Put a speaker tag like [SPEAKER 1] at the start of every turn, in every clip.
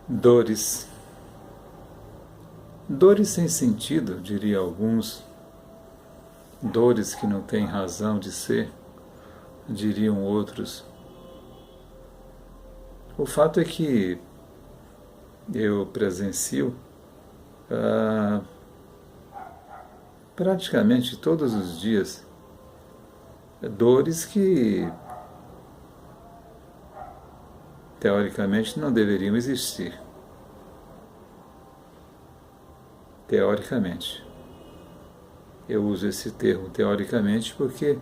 [SPEAKER 1] Dores. Dores sem sentido, diria alguns. Dores que não têm razão de ser, diriam outros. O fato é que eu presencio praticamente todos os dias dores que teoricamente não deveriam existir. Teoricamente. Eu uso esse termo teoricamente porque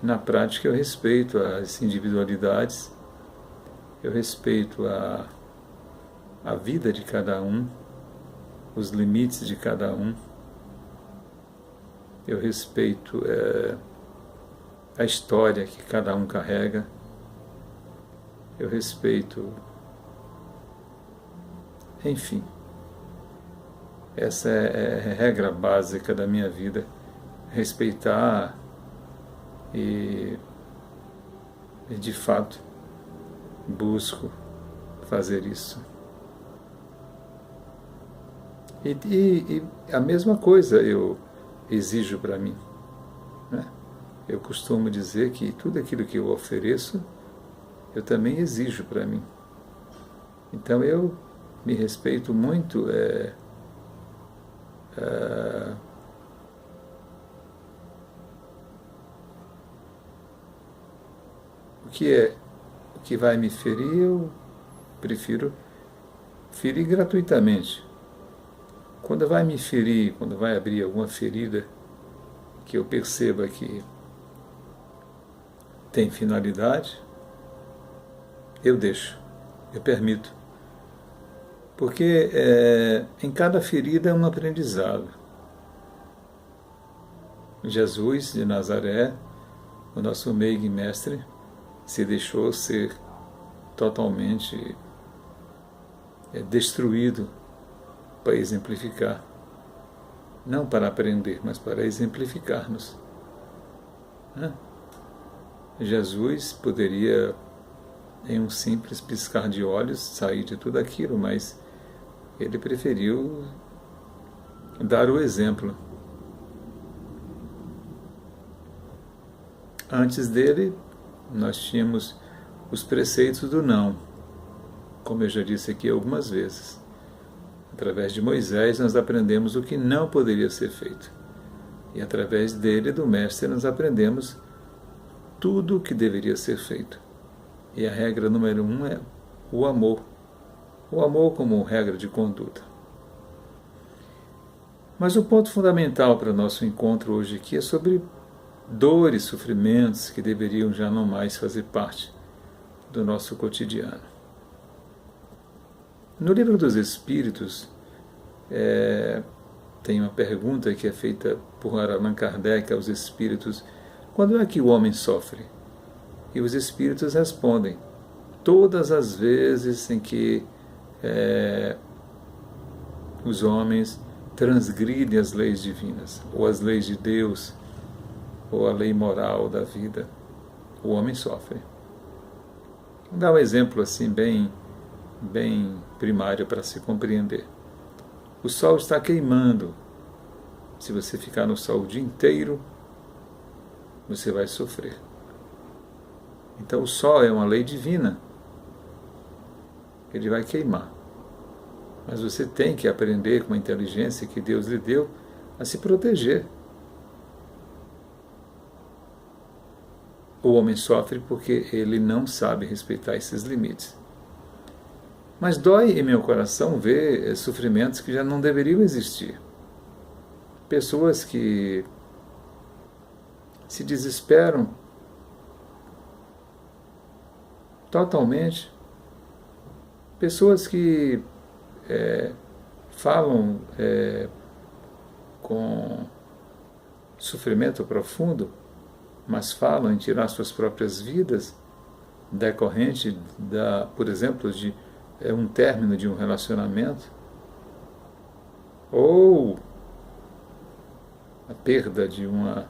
[SPEAKER 1] na prática eu respeito as individualidades, eu respeito a vida de cada um, os limites de cada um, eu respeito a história que cada um carrega, eu respeito, enfim. Essa é a regra básica da minha vida, respeitar e de fato busco fazer isso. E a mesma coisa eu exijo para mim, né? Eu costumo dizer que tudo aquilo que eu ofereço, eu também exijo para mim. Então eu me respeito muito o que vai me ferir, eu prefiro ferir gratuitamente. Quando vai me ferir, quando vai abrir alguma ferida que eu perceba que tem finalidade, eu deixo, eu permito. Porque em cada ferida é um aprendizado. Jesus de Nazaré, o nosso meio e mestre, se deixou ser totalmente destruído para exemplificar. Não para aprender, mas para exemplificar-nos. Jesus poderia, em um simples piscar de olhos, sair de tudo aquilo, mas ele preferiu dar o exemplo. Antes dele, nós tínhamos os preceitos do não, como eu já disse aqui algumas vezes. Através de Moisés, nós aprendemos o que não poderia ser feito. E através dele, do Mestre, nós aprendemos tudo o que deveria ser feito. E a regra número 1 é o amor. O amor como regra de conduta. Mas o ponto fundamental para o nosso encontro hoje aqui é sobre dores, sofrimentos que deveriam já não mais fazer parte do nosso cotidiano. No Livro dos Espíritos, tem uma pergunta que é feita por Allan Kardec aos espíritos: quando é que o homem sofre? E os espíritos respondem: todas as vezes em que os homens transgridem as leis divinas, ou as leis de Deus, ou a lei moral da vida, o homem sofre. Vou dar um exemplo assim bem primário para se compreender. O sol está queimando. Se você ficar no sol o dia inteiro, você vai sofrer. Então o sol é uma lei divina. Ele vai queimar. Mas você tem que aprender com a inteligência que Deus lhe deu a se proteger. O homem sofre porque ele não sabe respeitar esses limites. Mas dói em meu coração ver sofrimentos que já não deveriam existir. Pessoas que se desesperam totalmente. Pessoas que falam com sofrimento profundo, mas falam em tirar suas próprias vidas decorrente por exemplo, de um término de um relacionamento, ou a perda de uma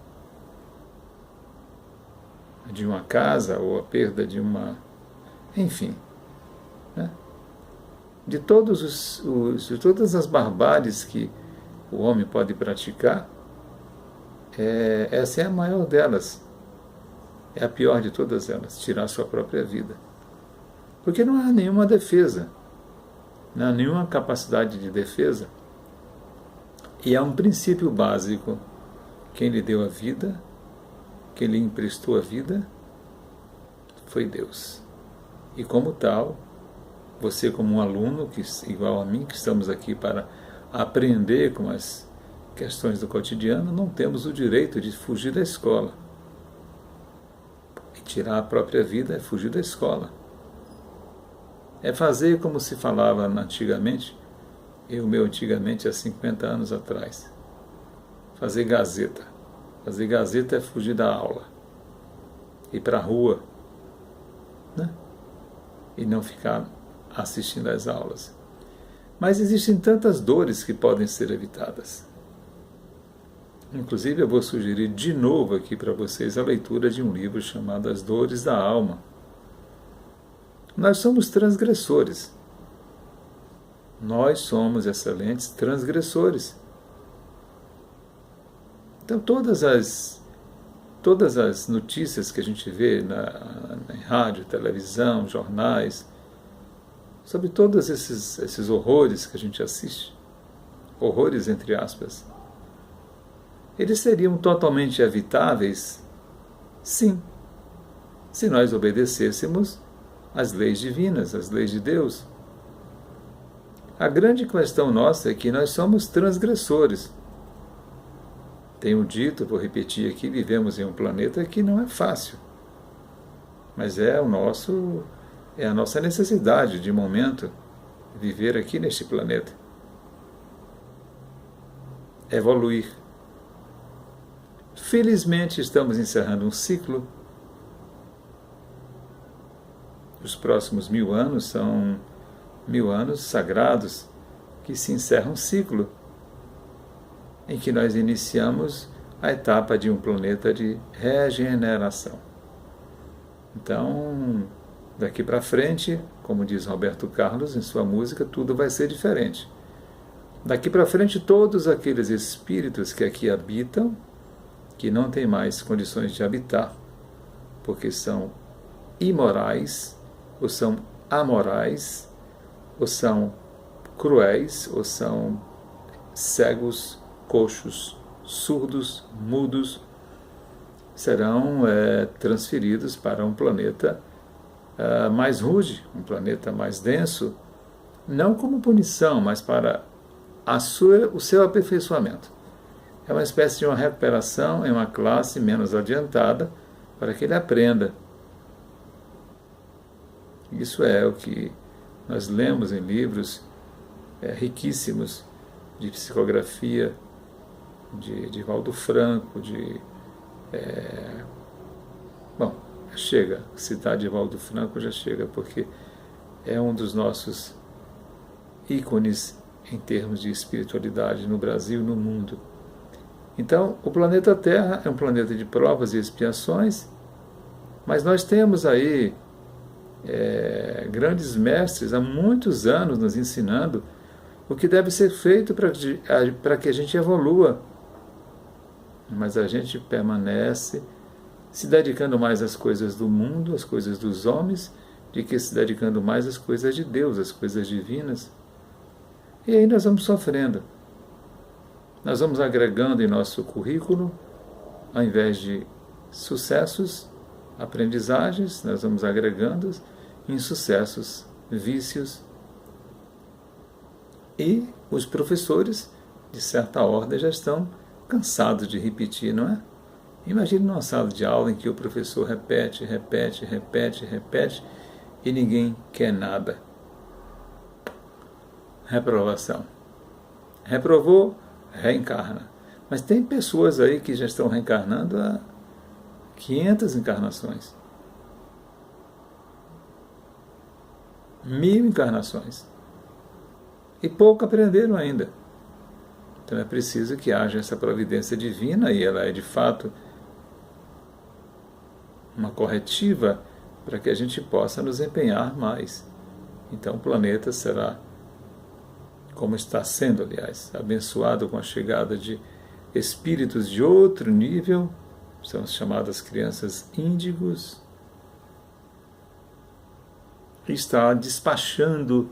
[SPEAKER 1] casa, ou a perda de uma... enfim, né? de todas as barbáries que o homem pode praticar, essa é a maior delas. É a pior de todas elas, tirar a sua própria vida. Porque não há nenhuma defesa, não há nenhuma capacidade de defesa. E há um princípio básico: quem lhe deu a vida, quem lhe emprestou a vida, foi Deus. E como tal, você como um aluno, igual a mim, que estamos aqui para aprender com as questões do cotidiano, não temos o direito de fugir da escola. E tirar a própria vida é fugir da escola. É fazer como se falava antigamente, antigamente há 50 anos atrás. Fazer gazeta. Fazer gazeta é fugir da aula. Ir para a rua, né? E não ficar assistindo às aulas. Mas existem tantas dores que podem ser evitadas. Inclusive, eu vou sugerir de novo aqui para vocês a leitura de um livro chamado As Dores da Alma. Nós somos transgressores. Nós somos excelentes transgressores. Então, todas as notícias que a gente vê em rádio, televisão, jornais, sobre todos esses horrores que a gente assiste, horrores entre aspas, eles seriam totalmente evitáveis, sim, se nós obedecêssemos às leis divinas, às leis de Deus. A grande questão nossa é que nós somos transgressores. Tenho dito, vou repetir aqui, vivemos em um planeta que não é fácil, mas é a nossa necessidade de momento viver aqui neste planeta. Evoluir. Felizmente estamos encerrando um ciclo. Os próximos 1000 anos são 1000 anos sagrados que se encerra um ciclo em que nós iniciamos a etapa de um planeta de regeneração. Então, daqui para frente, como diz Roberto Carlos em sua música, tudo vai ser diferente. Daqui para frente, todos aqueles espíritos que aqui habitam, que não têm mais condições de habitar, porque são imorais, ou são amorais, ou são cruéis, ou são cegos, coxos, surdos, mudos, serão transferidos para um planeta mais rude, um planeta mais denso, não como punição, mas para o seu aperfeiçoamento. É uma espécie de uma recuperação em uma classe menos adiantada para que ele aprenda. Isso é o que nós lemos em livros riquíssimos de psicografia, de Valdo Franco, bom, chega, citar de Valdo Franco já chega, porque é um dos nossos ícones em termos de espiritualidade no Brasil e no mundo. Então, o planeta Terra é um planeta de provas e expiações, mas nós temos aí grandes mestres há muitos anos nos ensinando o que deve ser feito para que a gente evolua. Mas a gente permanece se dedicando mais às coisas do mundo, às coisas dos homens, do que se dedicando mais às coisas de Deus, às coisas divinas. E aí nós vamos sofrendo. Nós vamos agregando em nosso currículo, ao invés de sucessos, aprendizagens, nós vamos agregando insucessos, vícios. E os professores, de certa ordem, já estão cansados de repetir, não é? Imagine numa sala de aula em que o professor repete e ninguém quer nada. Reprovação. Reprovou, reencarna. Mas tem pessoas aí que já estão reencarnando há 500 encarnações. 1000 encarnações. E pouco aprenderam ainda. Então é preciso que haja essa providência divina, e ela é de fato uma corretiva para que a gente possa nos empenhar mais. Então o planeta será como está sendo, aliás, abençoado com a chegada de espíritos de outro nível, são as chamadas crianças índigos, e está despachando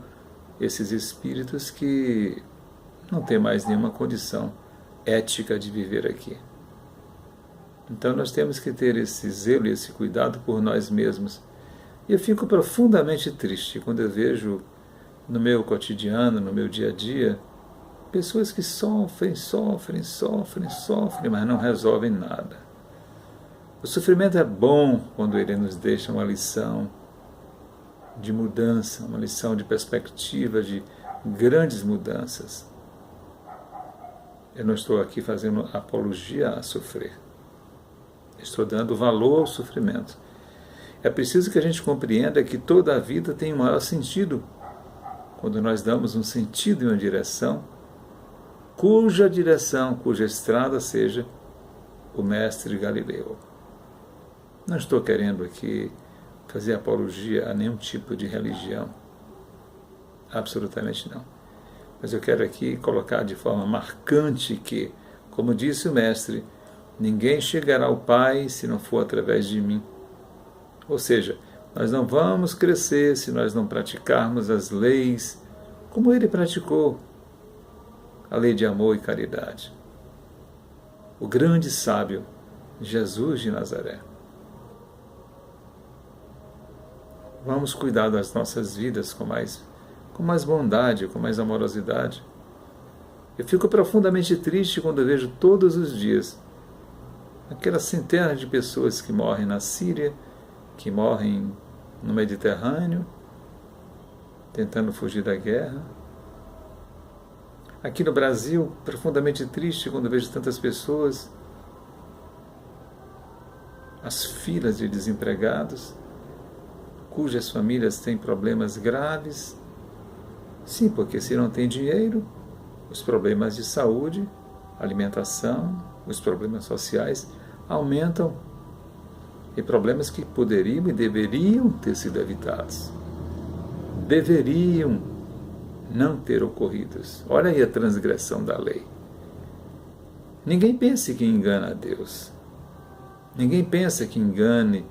[SPEAKER 1] esses espíritos que não têm mais nenhuma condição ética de viver aqui. Então nós temos que ter esse zelo e esse cuidado por nós mesmos. E eu fico profundamente triste quando eu vejo no meu cotidiano, no meu dia a dia, pessoas que sofrem, mas não resolvem nada. O sofrimento é bom quando ele nos deixa uma lição de mudança, uma lição de perspectiva, de grandes mudanças. Eu não estou aqui fazendo apologia a sofrer. Estou dando valor ao sofrimento. É preciso que a gente compreenda que toda a vida tem um maior sentido quando nós damos um sentido e uma direção, cuja estrada seja o mestre Galileu. Não estou querendo aqui fazer apologia a nenhum tipo de religião. Absolutamente não. Mas eu quero aqui colocar de forma marcante que, como disse o mestre, ninguém chegará ao Pai se não for através de mim. Ou seja, nós não vamos crescer se nós não praticarmos as leis como ele praticou, a lei de amor e caridade. O grande sábio, Jesus de Nazaré. Vamos cuidar das nossas vidas com mais bondade, com mais amorosidade. Eu fico profundamente triste quando vejo todos os dias aquelas centenas de pessoas que morrem na Síria, que morrem no Mediterrâneo, tentando fugir da guerra. Aqui no Brasil, profundamente triste quando vejo tantas pessoas, as filas de desempregados, cujas famílias têm problemas graves. Sim, porque se não tem dinheiro, os problemas de saúde, alimentação, os problemas sociais aumentam. E problemas que poderiam e deveriam ter sido evitados. Deveriam não ter ocorridos. Olha aí a transgressão da lei. Ninguém pense que engana a Deus. Ninguém pensa que engane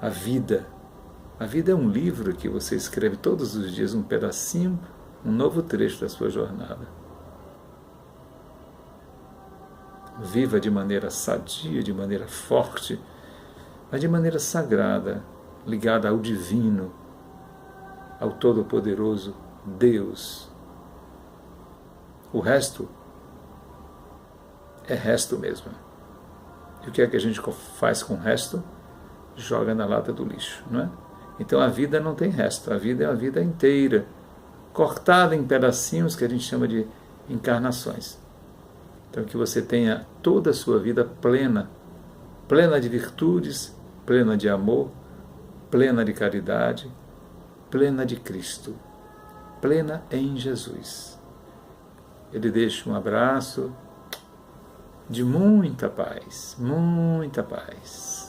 [SPEAKER 1] a vida. A vida é um livro que você escreve todos os dias, um pedacinho, um novo trecho da sua jornada. Viva de maneira sadia, de maneira forte, mas de maneira sagrada, ligada ao divino, ao Todo-Poderoso Deus. O resto é resto mesmo. E o que é que a gente faz com o resto? Joga na lata do lixo, não é? Então a vida não tem resto, a vida é a vida inteira, cortada em pedacinhos que a gente chama de encarnações. Então que você tenha toda a sua vida plena, plena de virtudes, plena de amor, plena de caridade, plena de Cristo, plena em Jesus. Ele deixa um abraço de muita paz, muita paz.